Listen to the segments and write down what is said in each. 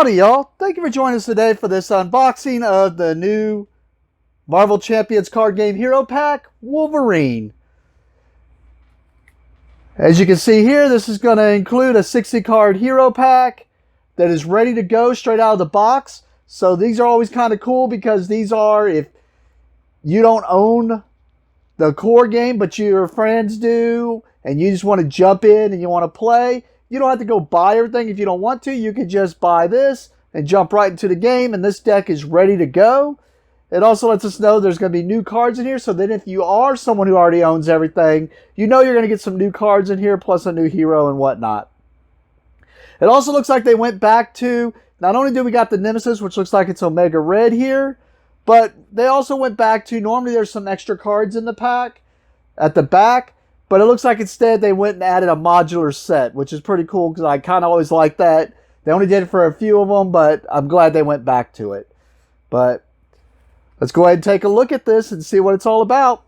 Howdy y'all, thank you for joining us today for this unboxing of the new Marvel Champions card game hero pack, Wolverine. As you can see here, this is going to include a 60 card hero pack that is ready to go straight out of the box. So these are always kind of cool because these are, if you don't own the core game but your friends do and you just want to jump in and you want to play, you don't have to go buy everything if you don't want to. You can just buy this and jump right into the game, and this deck is ready to go. It also lets us know there's going to be new cards in here, so that if you are someone who already owns everything, you know you're going to get some new cards in here, plus a new hero and whatnot. It also looks like they went back to, not only do we got the Nemesis, which looks like it's Omega Red here, but they also went back to, normally there's some extra cards in the pack at the back, but it looks like instead they went and added a modular set, which is pretty cool because I kind of always like that. They only did it for a few of them, but I'm glad they went back to it. But let's go ahead and take a look at this and see what it's all about.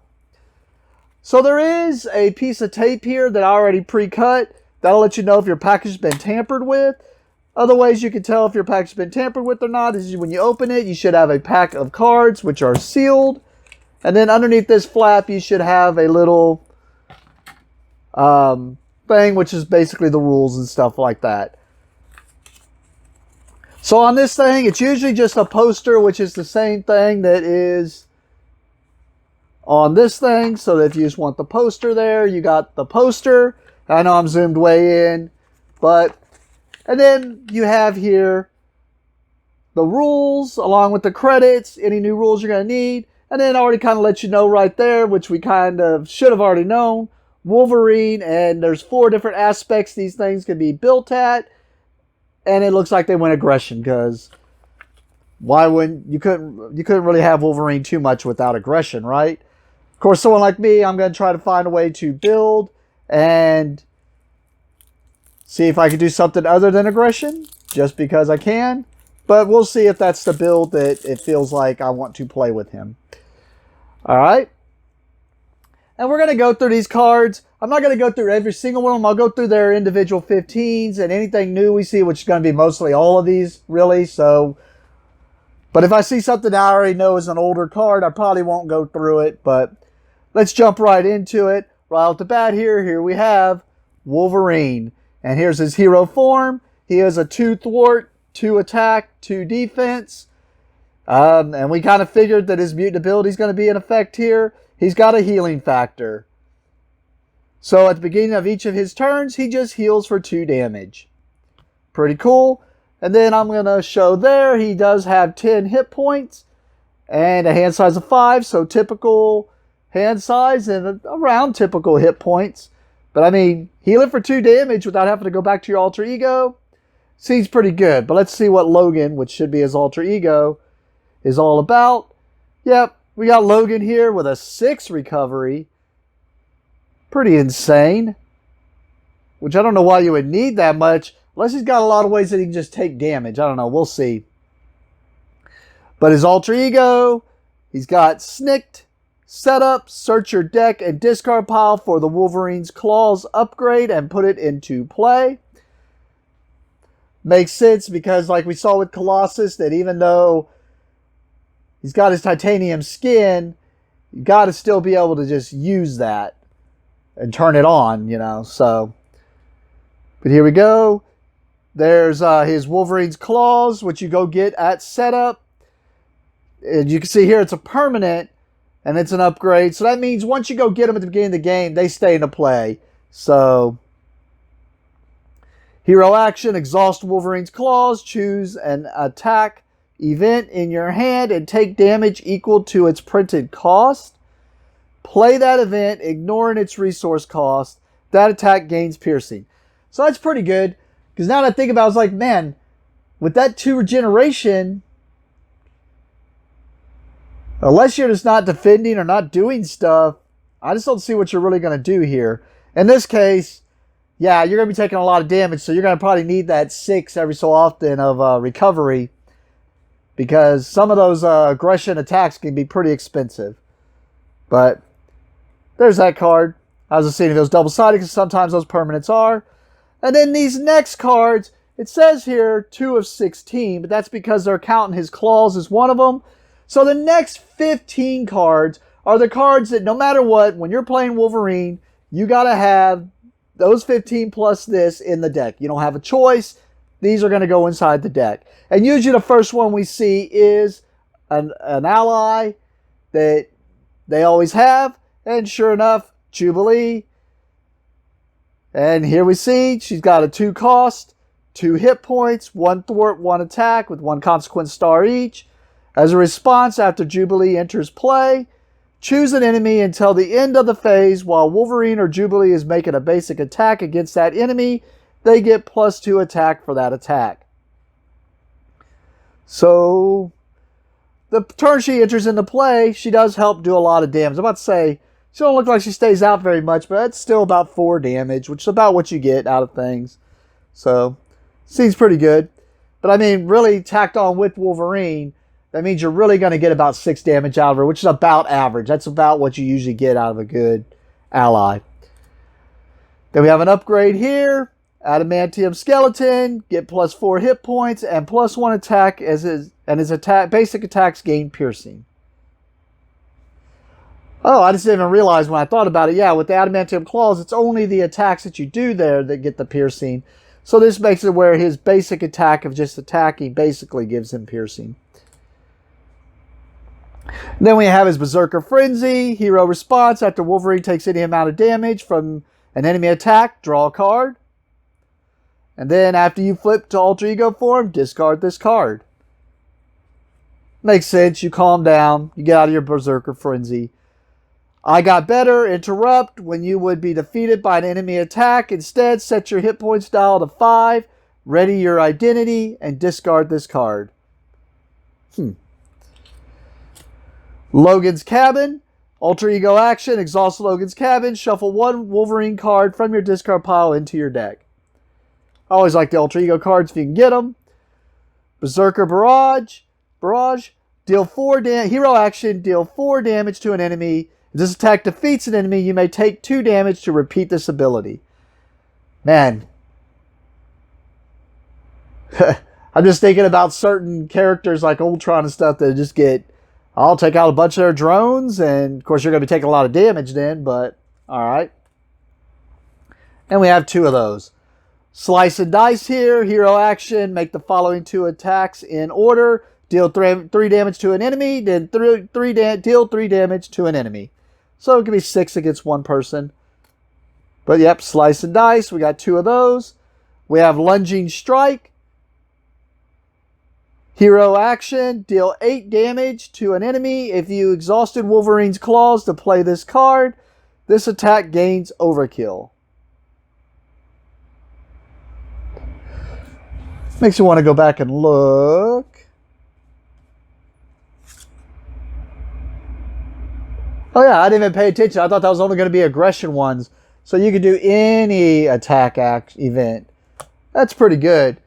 So there is a piece of tape here that I already pre-cut. That'll let you know if your package has been tampered with. Other ways you can tell if your package has been tampered with or not is when you open it, you should have a pack of cards which are sealed. And then underneath this flap, you should have a little thing, which is basically the rules and stuff like that. So on this thing, it's usually just a poster, which is the same thing that is on this thing. So if you just want the poster there, you got the poster. I know I'm zoomed way in, but, and then you have here the rules along with the credits, any new rules you're going to need. And then I already kind of let you know right there, which we kind of should have already known, Wolverine, and there's 4 different aspects these things can be built at. And it looks like they went aggression, because why wouldn't you couldn't really have Wolverine too much without aggression, right? Of course, someone like me, I'm going to try to find a way to build and see if I can do something other than aggression, just because I can. But we'll see if that's the build that it feels like I want to play with him. All right. And we're going to go through these cards. I'm not going to go through every single one of them. I'll go through their individual 15s and anything new we see, which is going to be mostly all of these, really. So, but if I see something I already know is an older card, I probably won't go through it. But let's jump right into it. Right off the bat here we have Wolverine. And here's his hero form. He is a 2 thwart, 2 attack, 2 defense. And we kind of figured that his mutant ability is going to be in effect here. He's got a healing factor. So at the beginning of each of his turns, he just heals for 2 damage. Pretty cool. And then I'm going to show there, he does have 10 hit points and a hand size of 5. So typical hand size and around typical hit points. But I mean, healing for 2 damage without having to go back to your alter ego seems pretty good. But let's see what Logan, which should be his alter ego, is all about. Yep. We got Logan here with a 6 recovery. Pretty insane. Which I don't know why you would need that much. Unless he's got a lot of ways that he can just take damage. I don't know. We'll see. But his alter ego, he's got Snicked, Setup, Search Your Deck and Discard Pile for the Wolverine's Claws upgrade and put it into play. Makes sense because like we saw with Colossus, that even though he's got his titanium skin, you got to still be able to just use that and turn it on, you know. So, but here we go. There's his Wolverine's Claws, which you go get at setup. And you can see here it's a permanent and it's an upgrade. So that means once you go get them at the beginning of the game, they stay into play. So, hero action, exhaust Wolverine's Claws, choose an attack event in your hand and take damage equal to its printed cost. Play that event, ignoring its resource cost. That attack gains piercing. So that's pretty good. Because now that I think about it, I was like, man, with that 2 regeneration, unless you're just not defending or not doing stuff, I just don't see what you're really going to do here. In this case, yeah, you're going to be taking a lot of damage. So you're going to probably need that 6 every so often of recovery. Because some of those aggression attacks can be pretty expensive. But there's that card. I was just seeing if it was double-sided because sometimes those permanents are. And then these next cards, It says here 2 of 16, but that's because they're counting his claws as one of them. So the next 15 cards are the cards that no matter what, when you're playing Wolverine, you got to have those 15 plus this in the deck. You don't have a choice. These are going to go inside the deck. And usually the first one we see is an ally that they always have. And sure enough, Jubilee. And here we see she's got a 2 cost, 2 hit points, 1 thwart, 1 attack with 1 consequence star each. As a response, after Jubilee enters play, choose an enemy until the end of the phase. While Wolverine or Jubilee is making a basic attack against that enemy, they get +2 attack for that attack. So, the turn she enters into play, she does help do a lot of damage. I'm about to say, she don't look like she stays out very much, but it's still about 4 damage, which is about what you get out of things. So, seems pretty good. But I mean, really tacked on with Wolverine, that means you're really going to get about 6 damage out of her, which is about average. That's about what you usually get out of a good ally. Then we have an upgrade here. Adamantium Skeleton, get +4 hit points and +1 attack as his basic attacks gain piercing. Oh, I just didn't even realize when I thought about it. Yeah, with the Adamantium Claws, it's only the attacks that you do there that get the piercing. So this makes it where his basic attack of just attacking basically gives him piercing. Then we have his Berserker Frenzy. Hero response. After Wolverine takes any amount of damage from an enemy attack, draw a card. And then after you flip to Alter Ego form, discard this card. Makes sense. You calm down. You get out of your Berserker Frenzy. I got better. Interrupt. When you would be defeated by an enemy attack, instead set your hit points dial to 5. Ready your identity and discard this card. Logan's Cabin. Alter Ego action. Exhaust Logan's Cabin. Shuffle 1 Wolverine card from your discard pile into your deck. I always like the Alter Ego cards if you can get them. Berserker Barrage. Deal 4 damage. Hero action. Deal 4 damage to an enemy. If this attack defeats an enemy, you may take 2 damage to repeat this ability. Man. I'm just thinking about certain characters like Ultron and stuff that just get... I'll take out a bunch of their drones, and of course you're going to be taking a lot of damage then, but alright. And we have 2 of those. Slice and Dice here, hero action, make the following 2 attacks in order. Deal 3 damage to an enemy, then deal 3 damage to an enemy. So it can be 6 against 1 person. But yep, Slice and Dice, we got 2 of those. We have Lunging Strike. Hero action, deal 8 damage to an enemy. If you exhausted Wolverine's Claws to play this card, this attack gains Overkill. Makes you want to go back and look. Oh yeah, I didn't even pay attention. I thought that was only going to be aggression ones. So you could do any attack event. That's pretty good.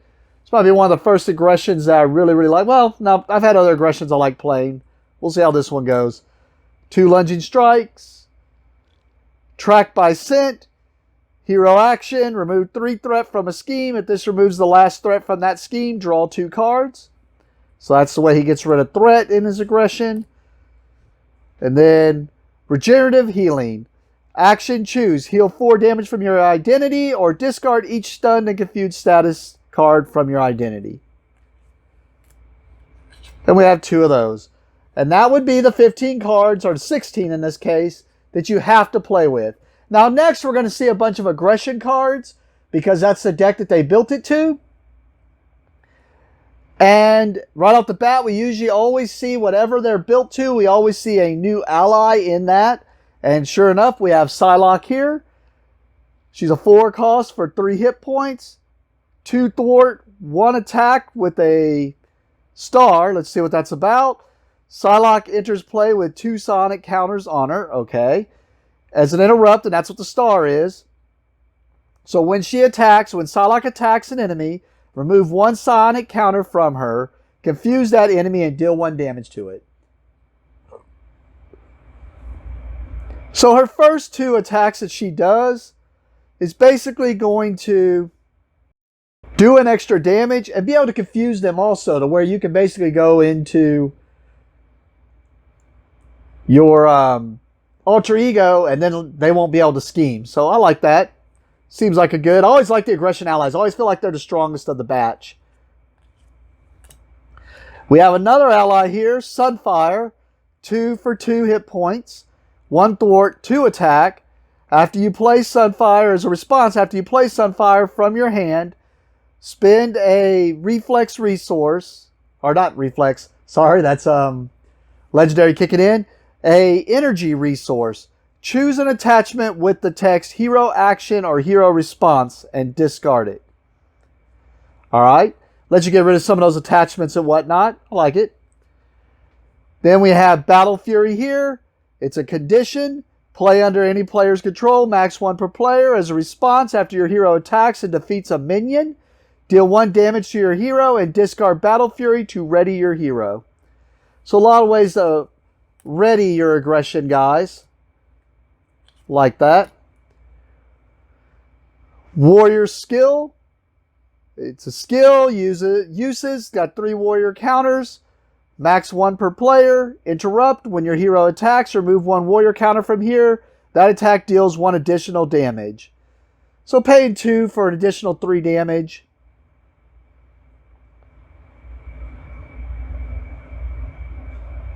Might be one of the first aggressions that I really, really like. Well, no, I've had other aggressions I like playing. We'll see how this one goes. 2 Lunging Strikes. Track by Scent. Hero action. Remove 3 threat from a scheme. If this removes the last threat from that scheme, draw 2 cards. So that's the way he gets rid of threat in his aggression. And then Regenerative Healing. Action, choose. Heal 4 damage from your identity or discard each stunned and confused status card from your identity. And we have 2 of those. And that would be the 15 cards, or 16 in this case, that you have to play with. Now next we're going to see a bunch of aggression cards, because that's the deck that they built it to. And right off the bat, we usually always see whatever they're built to. We always see a new ally in that. And sure enough, we have Psylocke here. She's a 4 cost for 3 hit points. 2 thwart, 1 attack with a star. Let's see what that's about. Psylocke enters play with 2 sonic counters on her. Okay. As an interrupt, and that's what the star is. So when Psylocke attacks an enemy, remove 1 sonic counter from her, confuse that enemy, and deal 1 damage to it. So her first 2 attacks that she does is basically going to doing extra damage, and be able to confuse them also to where you can basically go into your alter ego and then they won't be able to scheme. So I like that. Seems like a good. I always like the aggression allies. I always feel like they're the strongest of the batch. We have another ally here, Sunfire. 2 for 2 hit points. 1 thwart, 2 attack. After you play Sunfire, as a response, after you play Sunfire from your hand, spend a reflex resource. Or not reflex. Sorry, that's legendary kicking in. A energy resource. Choose an attachment with the text hero action or hero response and discard it. Alright. Let you get rid of some of those attachments and whatnot. I like it. Then we have Battle Fury here. It's a condition. Play under any player's control. Max 1 per player. As a response, after your hero attacks and defeats a minion, deal 1 damage to your hero and discard Battle Fury to ready your hero. So a lot of ways to ready your aggression, guys. Like that. Warrior skill. It's a skill. Uses. Got 3 warrior counters. Max 1 per player. Interrupt. When your hero attacks, remove 1 warrior counter from here. That attack deals 1 additional damage. So paying 2 for an additional 3 damage.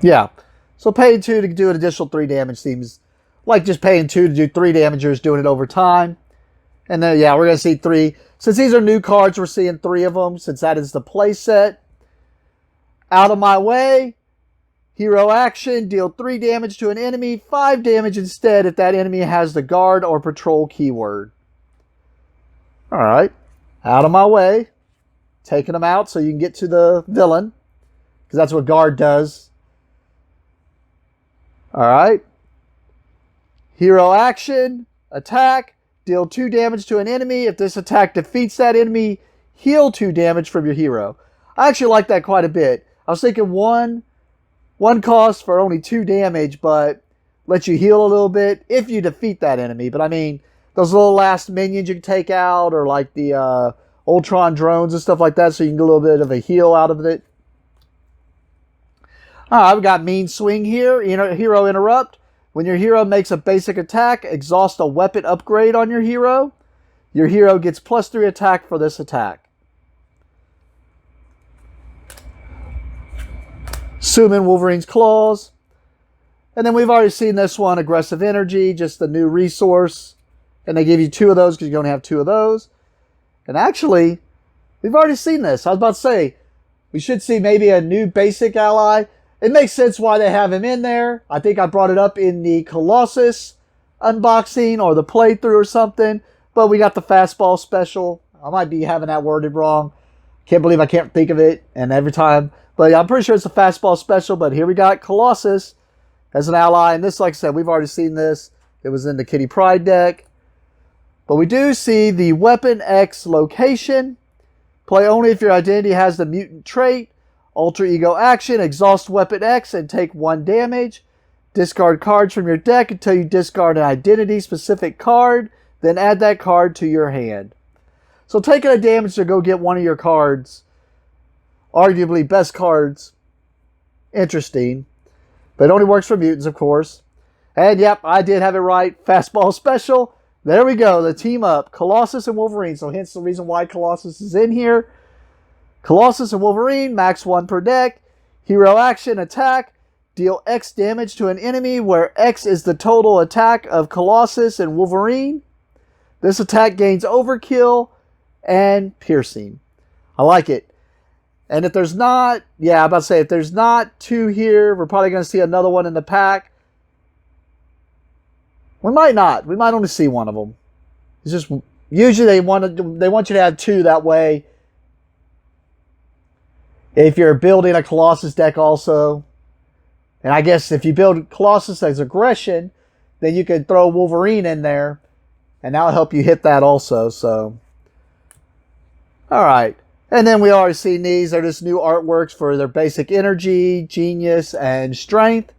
Yeah. So paying 2 to do an additional 3 damage seems like just paying 2 to do 3 damage, you're just doing it over time. And then, yeah, we're going to see 3. Since these are new cards, we're seeing 3 of them, since that is the play set. Out of my way. Hero action. Deal 3 damage to an enemy. 5 damage instead if that enemy has the guard or patrol keyword. Alright. Out of my way. Taking them out so you can get to the villain. Because that's what guard does. Alright. Hero action. Attack. Deal 2 damage to an enemy. If this attack defeats that enemy, heal 2 damage from your hero. I actually like that quite a bit. I was thinking one cost for only 2 damage, but let you heal a little bit if you defeat that enemy. But I mean, those little last minions you can take out, or like the Ultron drones and stuff like that, so you can get a little bit of a heal out of it. I've got Mean Swing here. Hero Interrupt. When your hero makes a basic attack, exhaust a weapon upgrade on your hero. Your hero gets +3 attack for this attack. Summon Wolverine's Claws. And then we've already seen this one, Aggressive Energy, just a new resource. And they give you 2 of those because you only have 2 of those. And actually, we've already seen this. I was about to say, we should see maybe a new basic ally. It makes sense why they have him in there. I think I brought it up in the Colossus unboxing or the playthrough or something. But we got the fastball special. I might be having that worded wrong. Can't believe I can't think of it. And every time. But I'm pretty sure it's a fastball special. But here we got Colossus as an ally. And this, like I said, we've already seen this. It was in the Kitty Pryde deck. But we do see the Weapon X location. Play only if your identity has the mutant trait. Alter Ego action, exhaust Weapon X and take 1 damage. Discard cards from your deck until you discard an identity-specific card. Then add that card to your hand. So taking a damage to go get one of your cards. Arguably best cards. Interesting. But it only works for mutants, of course. And yep, I did have it right. Fastball special. There we go. The team up. Colossus and Wolverine. So hence the reason why Colossus is in here. Colossus and Wolverine, max 1 per deck. Hero action, attack. Deal X damage to an enemy where X is the total attack of Colossus and Wolverine. This attack gains overkill and piercing. I like it. And if there's not, yeah, I'm about to say, if there's not 2 here, we're probably going to see another one in the pack. We might not. We might only see 1 of them. It's just, usually they want you to have 2 that way. If you're building a Colossus deck also, and I guess if you build Colossus as aggression, then you can throw Wolverine in there, and that'll help you hit that also. So, alright. And then we already seen these. They're just new artworks for their basic energy, genius, and strength.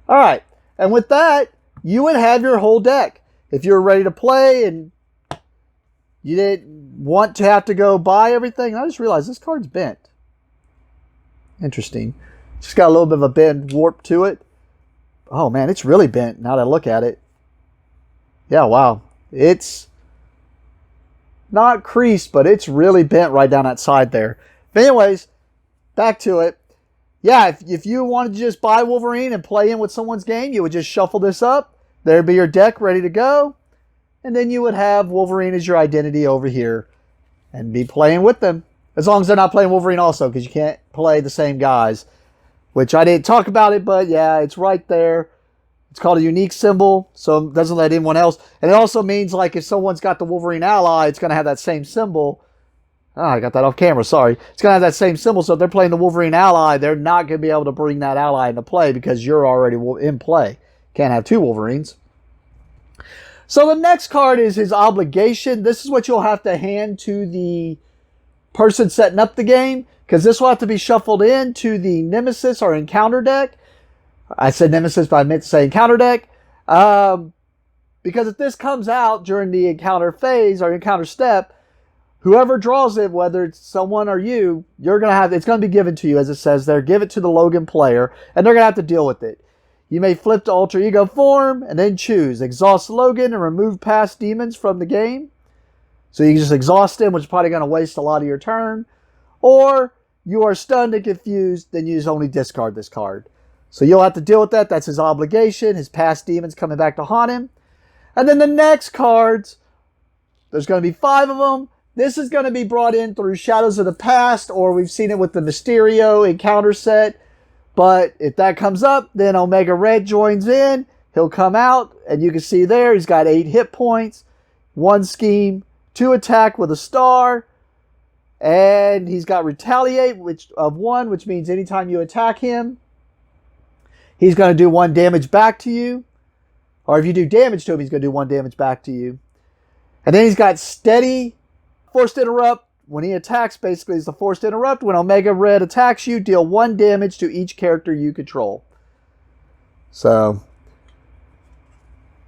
Alright. And with that, you would have your whole deck. If you're ready to play and you didn't want to have to go buy everything. And I just realized this card's bent. Interesting. Just got a little bit of a bend warp to it. Oh man, it's really bent now that I look at it. Yeah, wow. It's not creased, but it's really bent right down that side there. But anyways, back to it. Yeah, if you wanted to just buy Wolverine and play in with someone's game, you would just shuffle this up. There'd be your deck ready to go. And then you would have Wolverine as your identity over here and be playing with them. As long as they're not playing Wolverine also, because you can't play the same guys. Which I didn't talk about it, but yeah, it's right there. It's called a unique symbol, so it doesn't let anyone else. And it also means, like, if someone's got the Wolverine ally, it's going to have that same symbol. Oh, I got that off camera, sorry. It's going to have that same symbol, so if they're playing the Wolverine ally, they're not going to be able to bring that ally into play because you're already in play. Can't have two Wolverines. So the next card is his obligation. This is what you'll have to hand to the person setting up the game, because this will have to be shuffled into the Nemesis or Encounter deck. I said Nemesis, but I meant to say Encounter deck. Because if this comes out during the Encounter phase or Encounter step, whoever draws it, whether it's someone or you, you're going to have, it's going to be given to you, as it says there. Give it to the Logan player, and they're going to have to deal with it. You may flip to Alter Ego form, and then choose. Exhaust Logan and remove past demons from the game. So you can just exhaust him, which is probably going to waste a lot of your turn. Or you are stunned and confused, then you just only discard this card. So you'll have to deal with that. That's his obligation. His past demons coming back to haunt him. And then the next cards, there's going to be 5 of them. This is going to be brought in through Shadows of the Past, or we've seen it with the Mysterio Encounter set. But if that comes up, then Omega Red joins in. He'll come out, and you can see there he's got 8 hit points, 1 scheme, 2 attack with a star, and he's got Retaliate of 1, which means anytime you attack him, he's going to do 1 damage back to you. Or if you do damage to him, he's going to do 1 damage back to you. And then he's got Steady, Forced Interrupt. When he attacks, basically, it's the Forced Interrupt. When Omega Red attacks you, deal 1 damage to each character you control. So,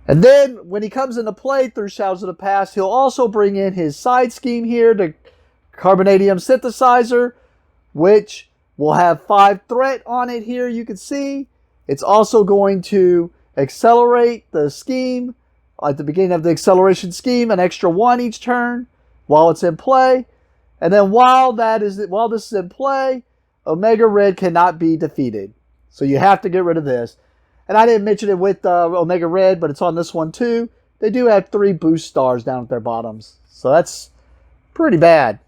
and then when he comes into play through Shadows of the Past, he'll also bring in his side scheme here, the Carbonadium Synthesizer, which will have 5 threat on it here, you can see. It's also going to accelerate the scheme at the beginning of the acceleration scheme, an extra 1 each turn while it's in play. And then while this is in play, Omega Red cannot be defeated. So you have to get rid of this. And I didn't mention it with Omega Red, but it's on this one too. They do have 3 boost stars down at their bottoms. So that's pretty bad.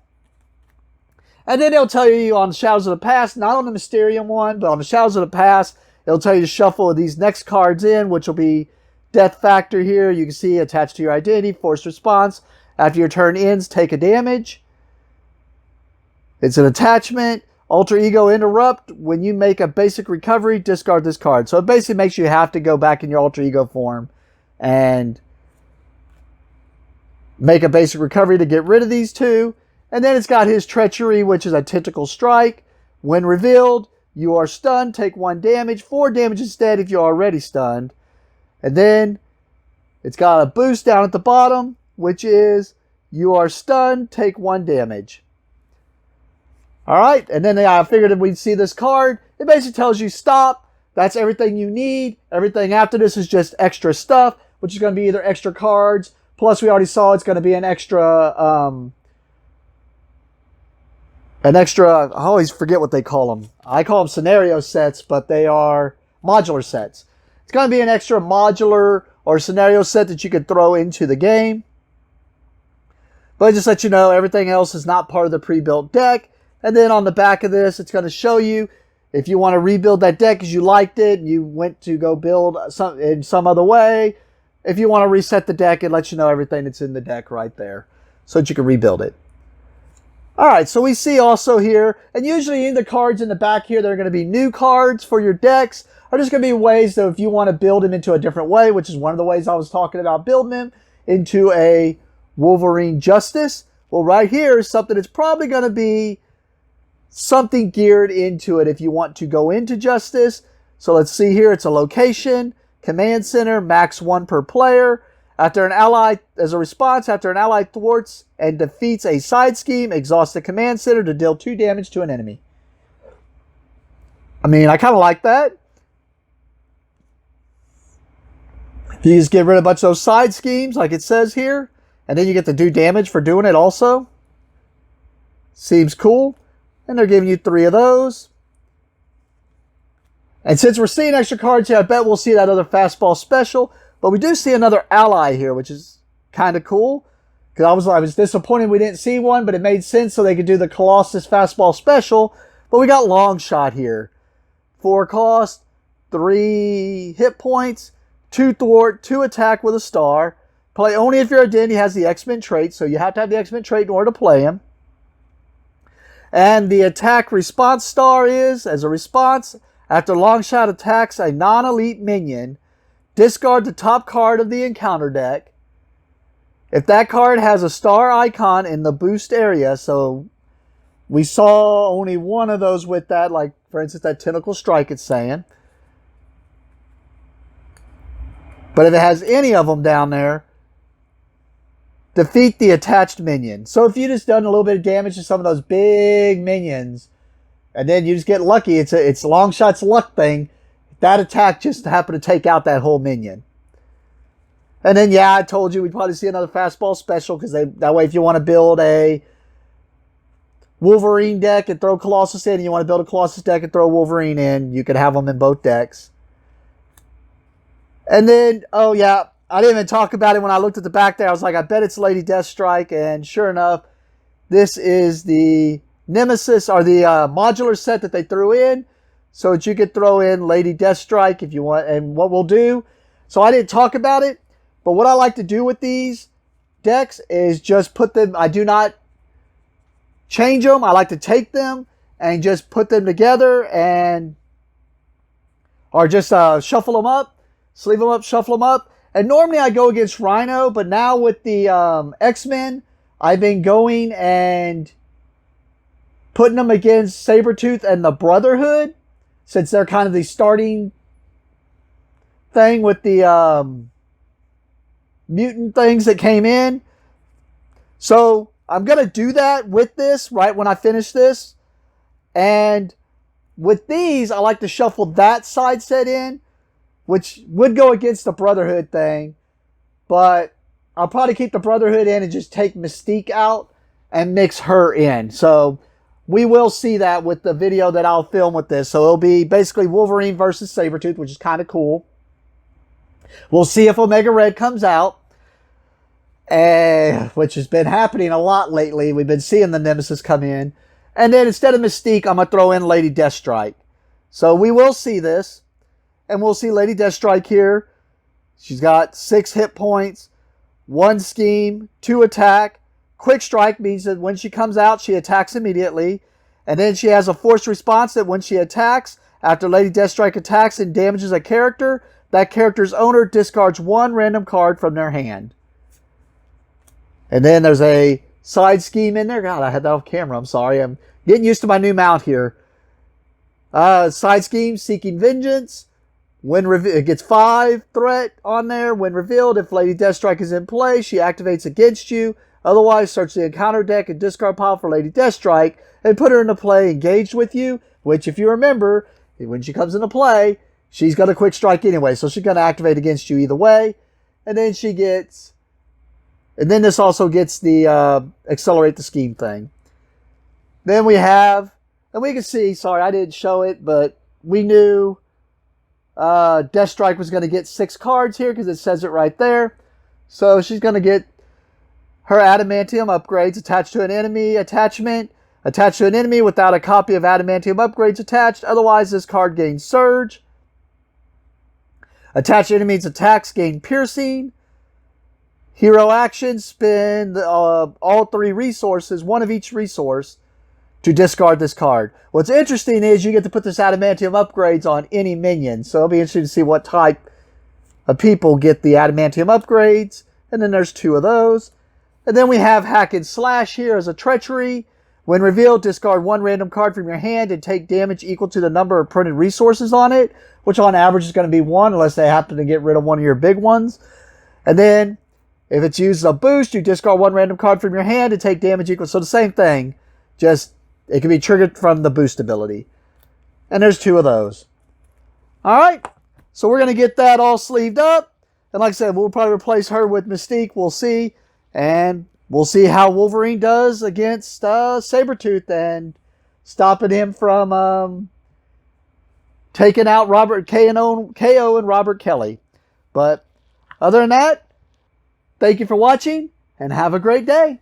And then they'll tell you on Shadows of the Past, not on the Mysterium one, but on the Shadows of the Past, it'll tell you to shuffle these next cards in, which will be Death Factor here. You can see attached to your identity, Forced Response. After your turn ends, take a damage. It's an attachment. Alter Ego Interrupt. When you make a basic recovery, discard this card. So it basically makes you have to go back in your Alter Ego form and make a basic recovery to get rid of these 2. And then it's got his Treachery, which is a Tentacle Strike. When revealed, you are stunned. Take 1 damage. 4 damage instead if you're already stunned. And then it's got a boost down at the bottom, which is you are stunned. Take 1 damage. Alright, and then I figured if we'd see this card, it basically tells you stop. That's everything you need. Everything after this is just extra stuff, which is going to be either extra cards, plus we already saw it's going to be an extra, I always forget what they call them. I call them scenario sets, but they are modular sets. It's going to be an extra modular or scenario set that you could throw into the game. But just let you know, everything else is not part of the pre-built deck. And then on the back of this, it's going to show you if you want to rebuild that deck because you liked it and you went to go build in some other way. If you want to reset the deck, it lets you know everything that's in the deck right there so that you can rebuild it. Alright, so we see also here, and usually in the cards in the back here, there are going to be new cards for your decks. Or just going to be ways that if you want to build them into a different way, which is one of the ways I was talking about building them into a Wolverine Justice. Well, right here is something that's probably going to be something geared into it if you want to go into Justice. So let's see here. It's a location, command center, max 1 per player. After an ally, as a response, after an ally thwarts and defeats a side scheme, exhaust the command center to deal 2 damage to an enemy. I mean, I kind of like that. You just get rid of a bunch of those side schemes, like it says here, and then you get to do damage for doing it also. Seems cool. And they're giving you 3 of those. And since we're seeing extra cards here, I bet we'll see that other fastball special. But we do see another ally here, which is kind of cool. Because I was disappointed we didn't see one, but it made sense so they could do the Colossus fastball special. But we got long shot here. 4 cost, 3 hit points, 2 thwart, 2 attack with a star. Play only if you're a Den. He has the X-Men trait, so you have to have the X-Men trait in order to play him. And the attack response star is, as a response, after Longshot attacks a non-elite minion, discard the top card of the encounter deck. If that card has a star icon in the boost area, so we saw only one of those with that, like for instance that Tentacle Strike it's saying. But if it has any of them down there, defeat the attached minion. So if you just done a little bit of damage to some of those big minions, and then you just get lucky, it's Longshot's luck thing, that attack just happened to take out that whole minion. And then, yeah, I told you we'd probably see another fastball special, because that way if you want to build a Wolverine deck and throw Colossus in, and you want to build a Colossus deck and throw Wolverine in, you could have them in both decks. And then, oh yeah, I didn't even talk about it when I looked at the back there. I was like, I bet it's Lady Deathstrike. And sure enough, this is the Nemesis, or the modular set that they threw in. So that you could throw in Lady Deathstrike if you want. And what we'll do, so I didn't talk about it, but what I like to do with these decks is just put them, I do not change them. I like to take them and just put them together, and or just shuffle them up, sleeve them up, shuffle them up. And normally I go against Rhino, but now with the X-Men, I've been going and putting them against Sabretooth and the Brotherhood, since they're kind of the starting thing with the mutant things that came in. So I'm going to do that with this right when I finish this. And with these, I like to shuffle that side set in, which would go against the Brotherhood thing, but I'll probably keep the Brotherhood in and just take Mystique out and mix her in. So we will see that with the video that I'll film with this. So it'll be basically Wolverine versus Sabretooth, which is kind of cool. We'll see if Omega Red comes out, which has been happening a lot lately. We've been seeing the Nemesis come in. And then instead of Mystique, I'm going to throw in Lady Deathstrike. So we will see this. And we'll see Lady Deathstrike here. She's got 6 hit points, 1 scheme, 2 attack. Quick Strike means that when she comes out, she attacks immediately. And then she has a forced response that when she attacks, after Lady Deathstrike attacks and damages a character, that character's owner discards 1 random card from their hand. And then there's a side scheme in there. God, I had that off camera. I'm sorry. I'm getting used to my new mount here. Side scheme, Seeking Vengeance. When it gets 5 threat on there. When revealed, if Lady Deathstrike is in play, she activates against you. Otherwise, search the encounter deck and discard pile for Lady Deathstrike and put her into play engaged with you. Which, if you remember, when she comes into play, she's got a quick strike anyway. So she's going to activate against you either way. And then she gets... And then this also gets the accelerate the scheme thing. Then we have... And we can see, sorry, I didn't show it, but we knew... Deathstrike was going to get 6 cards here because it says it right there. So she's going to get her adamantium upgrades attached to an enemy attachment. Attached to an enemy without a copy of adamantium upgrades attached. Otherwise, this card gains surge. Attached enemies' attacks gain piercing. Hero action, spend all 3 resources, 1 of each resource, to discard this card. What's interesting is you get to put this adamantium upgrades on any minion. So it'll be interesting to see what type of people get the adamantium upgrades. And then there's 2 of those. And then we have Hack and Slash here as a treachery. When revealed, discard 1 random card from your hand and take damage equal to the number of printed resources on it, which on average is going to be 1 unless they happen to get rid of one of your big ones. And then If it's used as a boost, you discard one random card from your hand and take damage equal. So the same thing, just it can be triggered from the boost ability. And there's 2 of those. Alright, so we're going to get that all sleeved up. And like I said, we'll probably replace her with Mystique. We'll see. And we'll see how Wolverine does against Sabretooth and stopping him from taking out KO and Robert Kelly. But other than that, thank you for watching and have a great day.